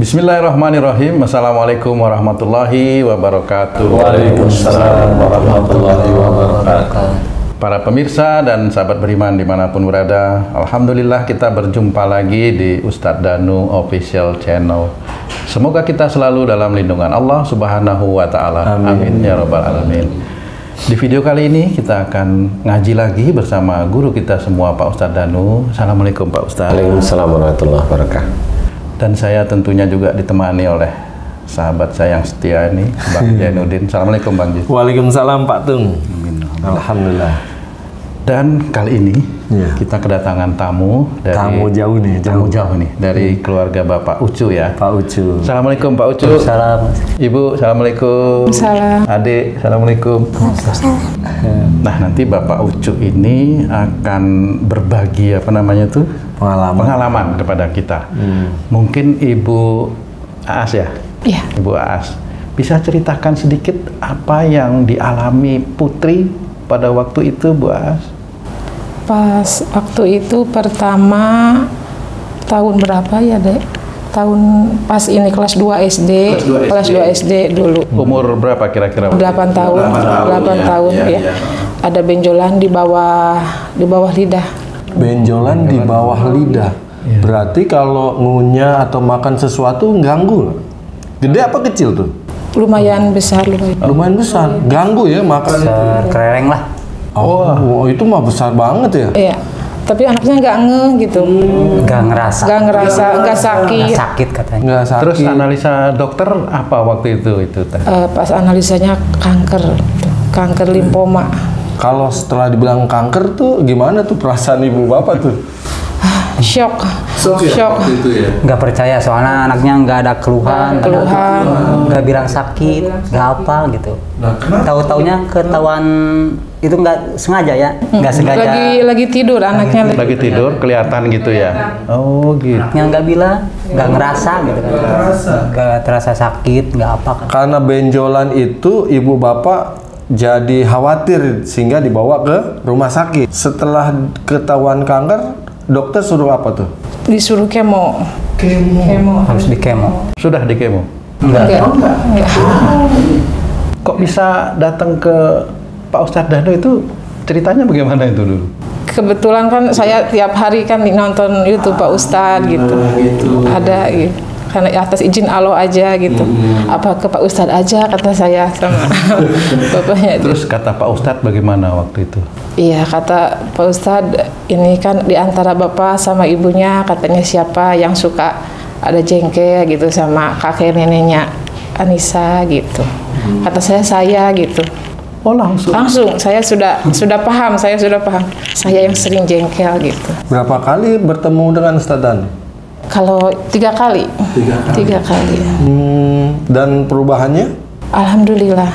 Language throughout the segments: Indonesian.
Bismillahirrahmanirrahim. Assalamualaikum warahmatullahi wabarakatuh. Waalaikumsalam warahmatullahi wabarakatuh. Para pemirsa dan sahabat beriman dimanapun berada, alhamdulillah kita berjumpa lagi di Ustadz Danu Official Channel. Semoga kita selalu dalam lindungan Allah Subhanahu wa Ta'ala. Amin ya Rabbal Alamin. Di video kali ini kita akan ngaji lagi bersama guru kita semua, Pak Ustadz Danu. Assalamualaikum Pak Ustadz. Waalaikumsalam warahmatullahi wabarakatuh. Dan saya tentunya juga ditemani oleh sahabat saya yang setia ini, Bang Jainuddin. Assalamualaikum Bang Jainuddin. Waalaikumsalam Pak Tung. Alhamdulillah. Dan kali ini kita kedatangan tamu dari jauh nih, dari keluarga Bapak Ucu ya. Pak Ucu. Assalamualaikum Pak Ucu. Salam. Ibu, assalamualaikum. Salam. Adik, assalamualaikum. Nah, nanti Bapak Ucu ini akan berbagi pengalaman kepada kita. Mungkin Ibu Aas ya? Iya. Ibu Aas, bisa ceritakan sedikit apa yang dialami Putri pada waktu itu, Bu Aas? Pas waktu itu pertama tahun berapa ya, Dek? Pas ini kelas 2 SD. Kelas 2 SD dulu. Umur berapa kira-kira? 8 tahun. 8 tahun ya. Ada benjolan di bawah lidah. Benjolan di bawah lidah. Berarti kalau ngunyah atau makan sesuatu ganggu? Gede apa kecil tuh? Lumayan besar. Lumayan besar. Ganggu ya makan itu. Kereng lah. Oh, itu mah besar banget ya? Iya. Tapi anaknya nggak ngeh gitu. Nggak ngerasa. Nggak sakit. Nggak sakit katanya. Nggak sakit. Terus analisa dokter apa waktu itu? Pas analisanya kanker limfoma. Kalau setelah dibilang kanker tuh gimana tuh perasaan ibu bapak tuh? Shock. Waktu itu ya? Nggak percaya soalnya anaknya nggak ada keluhan. Nggak bilang sakit, nggak apa gitu. Tahu-taunya ketahuan itu nggak sengaja ya, nggak sengaja. Lagi tidur anaknya. Lagi tidur kelihatan gitu ya? Oh gitu. Yang nggak bilang, nggak ngerasa gitu kan. Nggak terasa sakit, nggak apa kan. Karena benjolan itu ibu bapak jadi khawatir sehingga dibawa ke rumah sakit. Setelah ketahuan kanker, dokter suruh apa tuh? Disuruh kemo. Harus di kemo. Sudah di kemo? Enggak. Kok bisa datang ke Pak Ustadz Danu itu ceritanya bagaimana itu dulu? Kebetulan kan saya tiap hari kan nonton YouTube Pak Ustadz gitu. Ada gitu. Karena atas izin Allah aja gitu. Apa ke Pak Ustadz aja kata saya sama bapaknya. Terus kata Pak Ustadz bagaimana waktu itu? Iya, kata Pak Ustadz, ini kan di antara bapak sama ibunya katanya siapa yang suka ada jengkel gitu sama kakek neneknya Anissa gitu. Kata saya gitu. Oh langsung saya sudah paham. Saya yang sering jengkel gitu. Berapa kali bertemu dengan Ustadz Dan? Kalau 3 kali. 3 kali. Dan perubahannya? Alhamdulillah.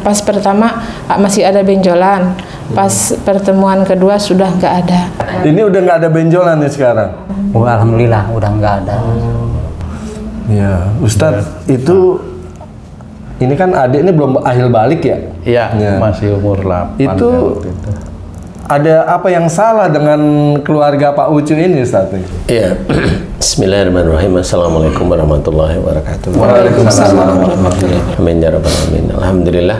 Pas pertama masih ada benjolan. Pas pertemuan kedua sudah nggak ada. Ini udah nggak ada benjolan nih sekarang? Alhamdulillah udah nggak ada. Ya, Ustadz itu ini kan adik ini belum akhir balik ya? Iya, masih umur 8. Itu ada apa yang salah dengan keluarga Pak Ucu ini, Ustaz? Iya. Bismillahirrahmanirrahim. Assalamualaikum warahmatullahi wabarakatuh. Waalaikumsalam warahmatullahi wabarakatuh. Amin ya rabbal alamin. Alhamdulillah.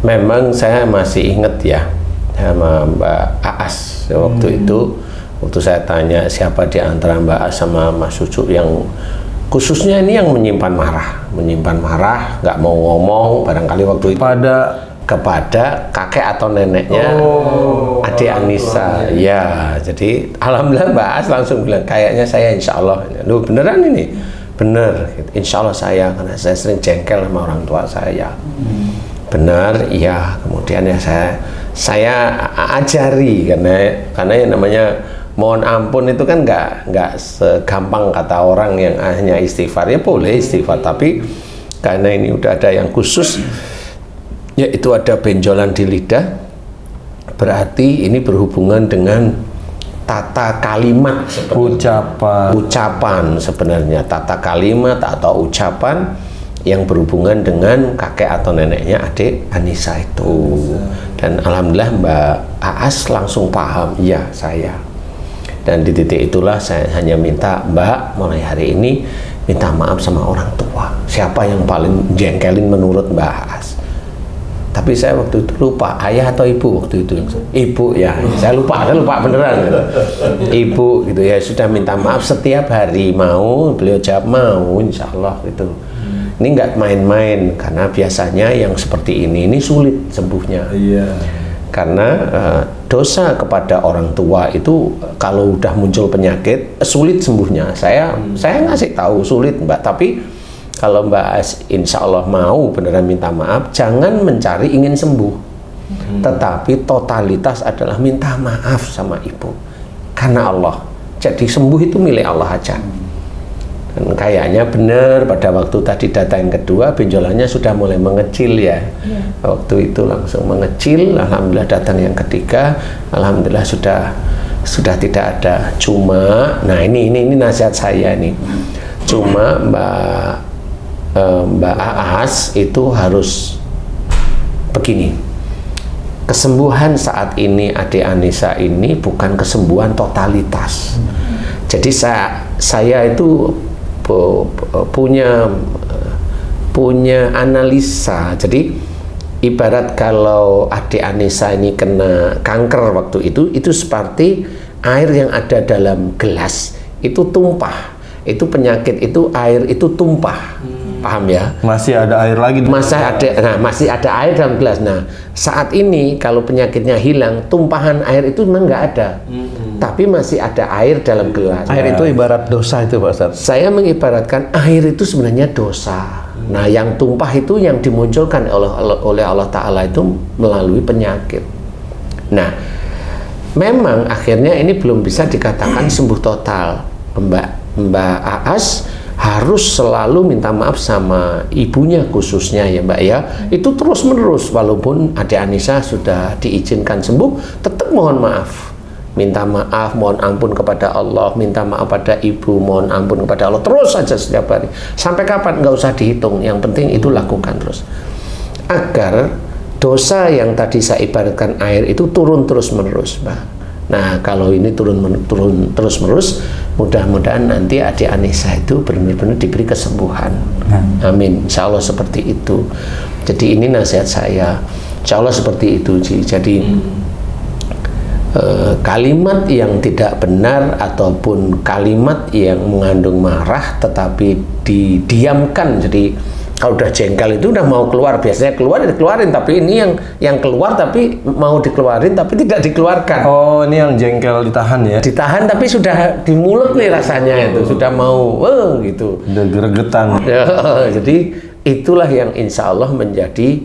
Memang saya masih ingat ya sama Mbak Aas waktu itu. Waktu saya tanya siapa di antara Mbak Aas sama Mas Ucu yang khususnya ini yang menyimpan marah, nggak mau ngomong barangkali waktu itu kepada kakek atau neneknya adik Anissa. Ya, jadi alhamdulillah Mbak As langsung bilang kayaknya saya insya Allah. Loh beneran ini? Bener, insya Allah saya, karena saya sering jengkel sama orang tua saya. Bener, iya. Kemudian ya saya ajari karena yang namanya mohon ampun itu kan nggak segampang kata orang yang hanya istighfar. Ya boleh istighfar, tapi karena ini udah ada yang khusus, yaitu ada benjolan di lidah, berarti ini berhubungan dengan tata kalimat, ucapan sebenarnya, tata kalimat atau ucapan yang berhubungan dengan kakek atau neneknya adik Anissa itu. Dan alhamdulillah Mbak Aas langsung paham, iya saya. Dan di titik itulah saya hanya minta, Mbak, mulai hari ini minta maaf sama orang tua. Siapa yang paling jengkelin menurut Mbak Aas? Tapi saya waktu itu lupa, ayah atau ibu waktu itu? Ibu ya, saya lupa beneran. Ibu gitu ya, sudah minta maaf setiap hari. Mau, beliau jawab mau, insya Allah gitu. Ini nggak main-main, karena biasanya yang seperti ini sulit sembuhnya. Karena dosa kepada orang tua itu kalau udah muncul penyakit sulit sembuhnya. Saya ngasih tahu sulit, Mbak, tapi kalau Mbak As insya Allah mau beneran minta maaf, jangan mencari ingin sembuh, tetapi totalitas adalah minta maaf sama ibu karena Allah. Jadi sembuh itu milik Allah aja. Dan kayaknya benar pada waktu tadi data yang kedua benjolannya sudah mulai mengecil ya. Waktu itu langsung mengecil. Alhamdulillah datang yang ketiga, alhamdulillah sudah tidak ada. Cuma, nah ini nasihat saya nih. Cuma Mbak Aas itu harus begini. Kesembuhan saat ini adik Anissa ini bukan kesembuhan totalitas. Jadi saya itu punya analisa. Jadi ibarat kalau adik Anissa ini kena kanker waktu itu seperti air yang ada dalam gelas itu tumpah. Itu penyakit itu air itu tumpah. Paham ya? Masih ada air lagi. Masih ada air dalam gelas. Nah, saat ini kalau penyakitnya hilang, tumpahan air itu memang nggak ada. Tapi masih ada air dalam gelas. Air itu ibarat dosa itu, Pak Ustadz. Saya mengibaratkan air itu sebenarnya dosa. Nah, yang tumpah itu yang dimunculkan oleh Allah Ta'ala itu melalui penyakit. Nah, memang akhirnya ini belum bisa dikatakan sembuh total. Mbak Aas harus selalu minta maaf sama ibunya khususnya ya Mbak ya. Itu terus menerus walaupun adik Anissa sudah diizinkan sembuh, tetap mohon maaf. Minta maaf, mohon ampun kepada Allah, minta maaf pada ibu, mohon ampun kepada Allah, terus saja setiap hari. Sampai kapan nggak usah dihitung, yang penting itu lakukan terus. Agar dosa yang tadi saya ibaratkan air itu turun terus menerus, Mbak. Nah, kalau ini turun terus menerus, mudah-mudahan nanti adik Anissa itu benar-benar diberi kesembuhan. Amin. Insya Allah seperti itu. Jadi ini nasihat saya. Insya Allah seperti itu. Jadi kalimat yang tidak benar ataupun kalimat yang mengandung marah tetapi didiamkan. Jadi kalau udah jengkel itu udah mau keluar, biasanya keluar dikeluarin, tapi ini yang keluar tapi mau dikeluarin tapi tidak dikeluarkan. Oh, ini yang jengkel ditahan ya? Ditahan tapi sudah di mulut nih rasanya itu, sudah mau gitu. Udah gregetan. Jadi itulah yang insya Allah menjadi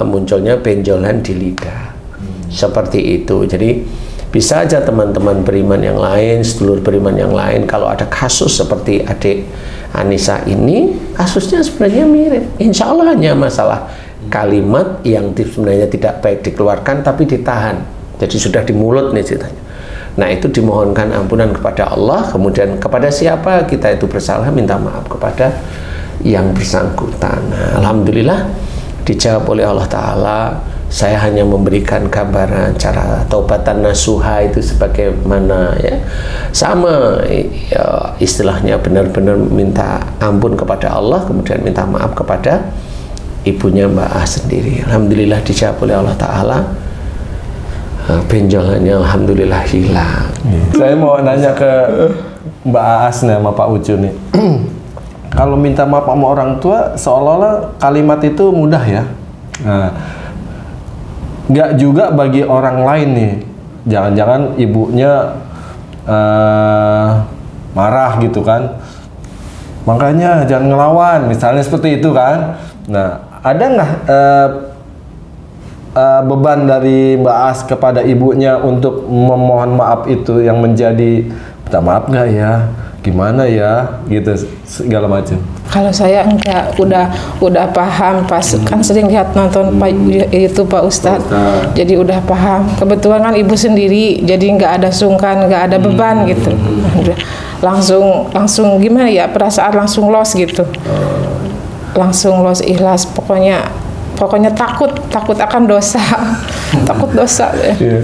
munculnya benjolan di lidah. Seperti itu. Jadi bisa aja teman-teman beriman yang lain, sedulur beriman yang lain, kalau ada kasus seperti adik Anissa ini, kasusnya sebenarnya mirip. Insya Allah hanya masalah kalimat yang sebenarnya tidak baik dikeluarkan tapi ditahan. Jadi sudah di mulut nih ceritanya. Nah, itu dimohonkan ampunan kepada Allah, kemudian kepada siapa kita itu bersalah, minta maaf kepada yang bersangkutan. Nah, alhamdulillah dijawab oleh Allah Ta'ala. Saya hanya memberikan gambaran cara taubatan nasuha itu sebagaimana ya, sama ya, istilahnya benar-benar minta ampun kepada Allah, kemudian minta maaf kepada ibunya Mbak Aas sendiri. Alhamdulillah dijawab oleh Allah Ta'ala, benjolannya alhamdulillah hilang. Saya mau nanya ke Mbak Aas nih sama Pak Ucu nih. Kalau minta maaf sama orang tua seolah-olah kalimat itu mudah ya. Nah, nggak juga bagi orang lain nih, jangan-jangan ibunya marah gitu kan, makanya jangan ngelawan misalnya seperti itu kan. Nah, ada nggak beban dari Mbak Aas kepada ibunya untuk memohon maaf itu yang menjadi minta maaf nggak ya, gimana ya gitu segala macam? Kalau saya enggak, udah paham pas kan sering lihat nonton Pak Ustadz, jadi udah paham. Kebetulan kan ibu sendiri, jadi nggak ada sungkan, nggak ada beban gitu. Langsung gimana ya, perasaan langsung los gitu, langsung los ikhlas. Pokoknya takut akan dosa, takut dosa.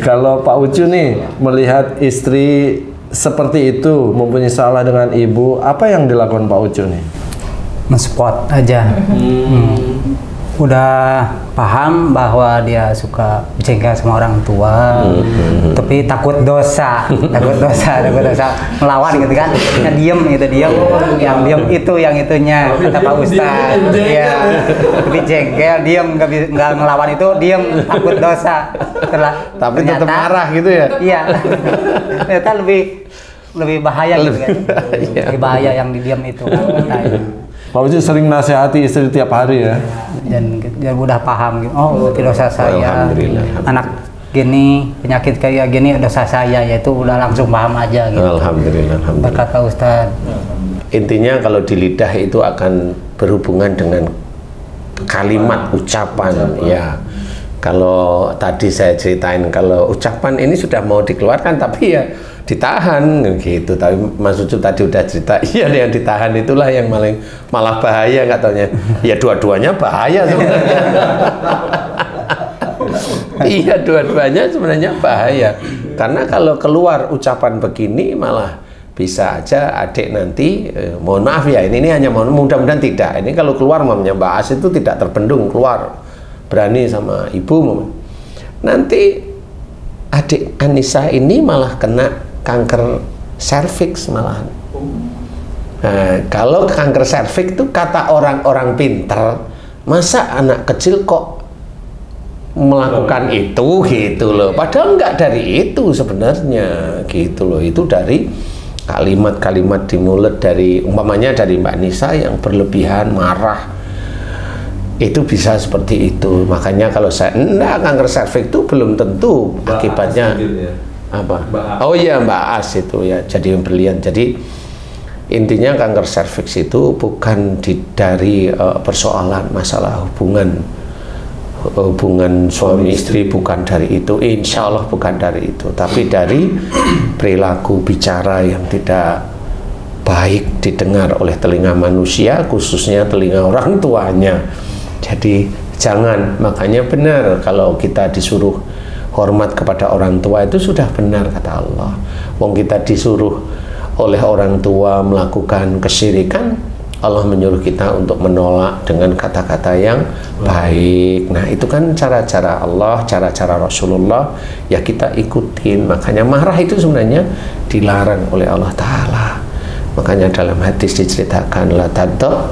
Kalau Pak Ucu nih melihat istri seperti itu, mempunyai salah dengan ibu, apa yang dilakukan Pak Ucu nih? Men-support aja. Udah paham bahwa dia suka bercengkel sama orang tua, tapi takut dosa melawan gitu kan. Ya diem gitu, yang diem itu yang itunya kata Pak Ustadz. Iya, tapi jengkel, diem nggak ngelawan itu, diem takut dosa. Tapi tetap marah gitu ya? Iya, ternyata lebih bahaya gitu kan. Lebih bahaya yang didiam itu kan. Pak Ucu sering nasihati istri tiap hari ya? Dan udah paham gitu. Oh, itu dosa saya. Anak gini, penyakit kayak gini dosa saya, yaitu udah langsung paham aja gitu. Alhamdulillah. Berkat Pak Ustadz. Intinya kalau di lidah itu akan berhubungan dengan kalimat ucapan ya. Kalau tadi saya ceritain kalau ucapan ini sudah mau dikeluarkan tapi ya ditahan gitu. Tapi Mas Ucup tadi udah cerita, iya yang ditahan itulah yang malah bahaya nggak taunya. Ya dua-duanya bahaya sebenarnya. Iya dua-duanya sebenarnya bahaya. Karena kalau keluar ucapan begini malah bisa aja adik nanti mohon maaf ya ini hanya mudah-mudahan tidak. Ini kalau keluar mamanya Mbak As itu tidak terbendung keluar berani sama ibu, nanti adik Anissa ini malah kena kanker serviks malahan. Nah, kalau kanker serviks itu kata orang-orang pinter, masa anak kecil kok melakukan itu gitu loh. Padahal nggak dari itu sebenarnya gitu loh. Itu dari kalimat-kalimat di mulut dari umpamanya dari Mbak Nisa yang berlebihan marah. Itu bisa seperti itu. Makanya kalau saya kanker serviks itu belum tentu akibatnya apa? Oh iya Mbak As itu ya jadi yang berlian. Jadi intinya kanker serviks itu bukan dari persoalan masalah hubungan suami istri, bukan dari itu, insya Allah bukan dari itu, tapi dari perilaku bicara yang tidak baik didengar oleh telinga manusia, khususnya telinga orang tuanya. Jadi jangan, makanya benar kalau kita disuruh hormat kepada orang tua itu sudah benar kata Allah. Wong kita disuruh oleh orang tua melakukan kesyirikan, Allah menyuruh kita untuk menolak dengan kata-kata yang baik. Nah itu kan cara-cara Allah, cara-cara Rasulullah, ya kita ikutin. Makanya marah itu sebenarnya dilarang oleh Allah Ta'ala. Makanya dalam hadis diceritakan la tadab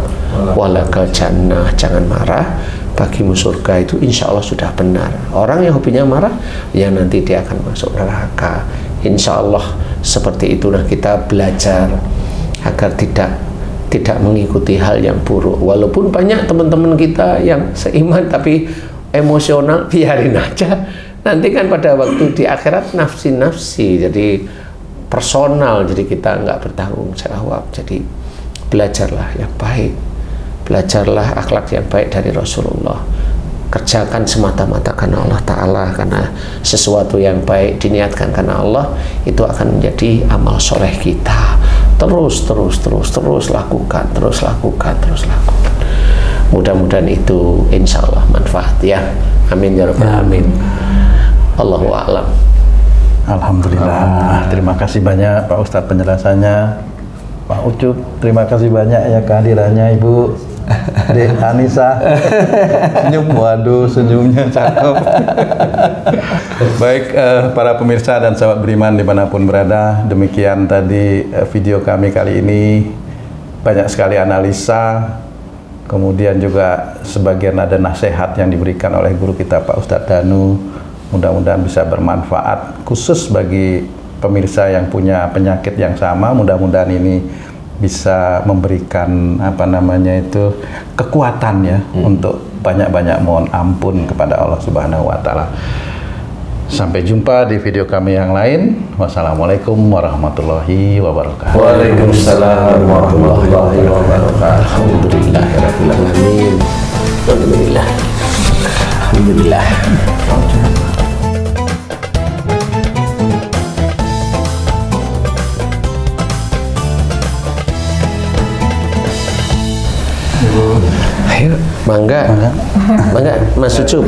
walakal jannah, jangan marah, bagimu surga. Itu insya Allah sudah benar. Orang yang hobinya marah, ya nanti dia akan masuk neraka. Insya Allah seperti itu. Nah kita belajar agar tidak mengikuti hal yang buruk. Walaupun banyak teman-teman kita yang seiman tapi emosional, biarin aja. Nanti kan pada waktu di akhirat nafsi-nafsi, jadi personal, jadi kita nggak bertanggung jawab. Jadi belajarlah yang baik, belajarlah akhlak yang baik dari Rasulullah. Kerjakan semata-mata karena Allah Ta'ala, karena sesuatu yang baik diniatkan karena Allah, itu akan menjadi amal soleh kita. Terus lakukan, terus lakukan. Mudah-mudahan itu insya Allah manfaat ya. Amin ya rabbal alamin. Allahu a'lam. Alhamdulillah. Terima kasih banyak Pak Ustadz penjelasannya. Pak Ucup, terima kasih banyak ya kehadirannya Ibu Dek Anissa. Senyum, waduh senyumnya cakep. Baik para pemirsa dan sahabat beriman dimanapun berada, demikian tadi video kami kali ini. Banyak sekali analisa, kemudian juga sebagian ada nasihat yang diberikan oleh guru kita Pak Ustadz Danu. Mudah-mudahan bisa bermanfaat khusus bagi pemirsa yang punya penyakit yang sama. Mudah-mudahan ini bisa memberikan kekuatan ya untuk banyak-banyak mohon ampun kepada Allah Subhanahu wa Ta'ala. Sampai jumpa di video kami yang lain. Wassalamualaikum warahmatullahi wabarakatuh. Waalaikumsalam warahmatullahi wabarakatuh. Alhamdulillahirabbil alamin. Alhamdulillah. Ayo, mangga Mas Ucup.